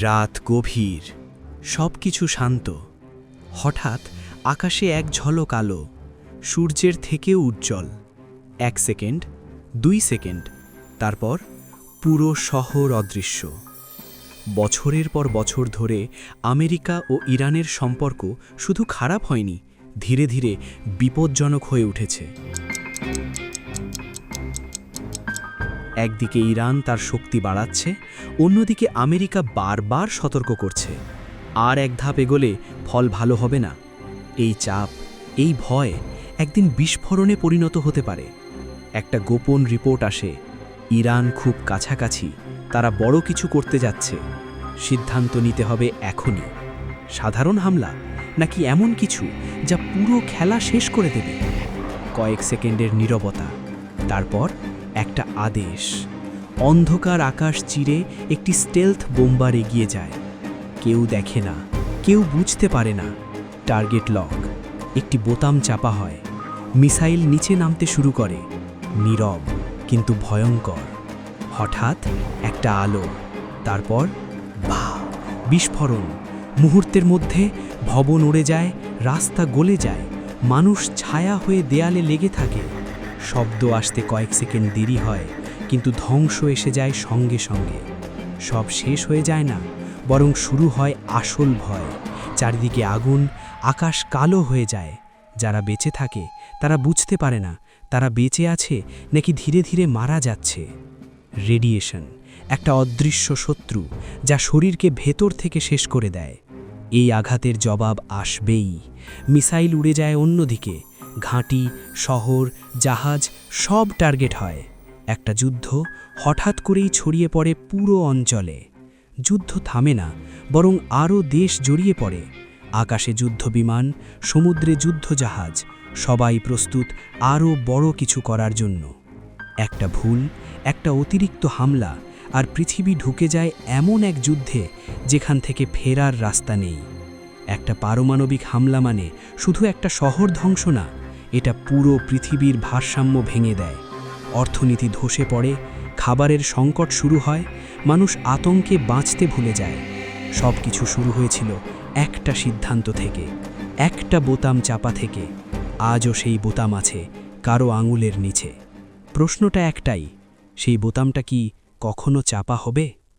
রাত গভীর, সব কিছু শান্ত। হঠাৎ আকাশে এক ঝলক আলো, সূর্যের থেকেও উজ্জ্বল। 1 সেকেন্ড, 2 সেকেন্ড, তারপর পুরো শহর অদৃশ্য। বছরের পর বছর ধরে আমেরিকা ও ইরানের সম্পর্ক শুধু খারাপ হয়নি, ধীরে ধীরে বিপজ্জনক হয়ে উঠেছে। একদিকে ইরান তার শক্তি বাড়াচ্ছে, অন্যদিকে আমেরিকা বারবার সতর্ক করছে, আর এক ধাপ এগোলে ফল ভালো হবে না। এই চাপ, এই ভয় একদিন বিস্ফোরণে পরিণত হতে পারে। একটা গোপন রিপোর্ট আসে, ইরান খুব কাছাকাছি, তারা বড় কিছু করতে যাচ্ছে। সিদ্ধান্ত নিতে হবে এখনই। সাধারণ হামলা নাকি এমন কিছু যা পুরো খেলা শেষ করে দেবে? কয়েক সেকেন্ডের নীরবতা, তারপর একটা আদেশ। অন্ধকার আকাশ চিরে একটি স্টেলথ বোম্বার এগিয়ে যায়। কেউ দেখে না, কেউ বুঝতে পারে না। টার্গেট লক, একটি বোতাম চাপা হয়, মিসাইল নিচে নামতে শুরু করে। নীরব কিন্তু ভয়ঙ্কর। হঠাৎ একটা আলো, তারপর বিস্ফোরণ। মুহূর্তের মধ্যে ভবন উড়ে যায়, রাস্তা গলে যায়, মানুষ ছায়া হয়ে দেয়ালে লেগে থাকে। শব্দ আসতে কয়েক সেকেন্ড দেরি হয়, কিন্তু ধ্বংস এসে যায় সঙ্গে সঙ্গে। সব শেষ হয়ে যায় না, বরং শুরু হয় আসল ভয়। চারিদিকে আগুন, আকাশ কালো হয়ে যায়। যারা বেঁচে থাকে তারা বুঝতে পারে না তারা বেঁচে আছে নাকি ধীরে ধীরে মারা যাচ্ছে। রেডিয়েশন, একটা অদৃশ্য শত্রু যা শরীরকে ভেতর থেকে শেষ করে দেয়। এই আঘাতের জবাব আসবেই। মিসাইল উড়ে যায় অন্যদিকে, ঘাঁটি, শহর, জাহাজ সব টার্গেট হয়। একটা যুদ্ধ হঠাৎ করেই ছড়িয়ে পড়ে পুরো অঞ্চলে। যুদ্ধ থামে না, বরং আরও দেশ জড়িয়ে পড়ে। আকাশে যুদ্ধবিমান, সমুদ্রে যুদ্ধজাহাজ, সবাই প্রস্তুত আরও বড় কিছু করার জন্য। একটা ভুল, একটা অতিরিক্ত হামলা, আর পৃথিবী ঢুকে যায় এমন এক যুদ্ধে যেখান থেকে ফেরার রাস্তা নেই। একটা পারমাণবিক হামলা মানে শুধু একটা শহর ধ্বংস না, এটা পুরো পৃথিবীর ভারসাম্য ভেঙে দেয়। অর্থনীতি ধসে পড়ে, খাবারের সংকট শুরু হয়, মানুষ আতঙ্কে বাঁচতে ভুলে যায়। সব কিছু শুরু হয়েছিল একটা সিদ্ধান্ত থেকে, একটা বোতাম চাপা থেকে। আজও সেই বোতাম আছে কারো আঙুলের নিচে। প্রশ্নটা একটাই, সেই বোতামটা কি কখনো চাপা হবে?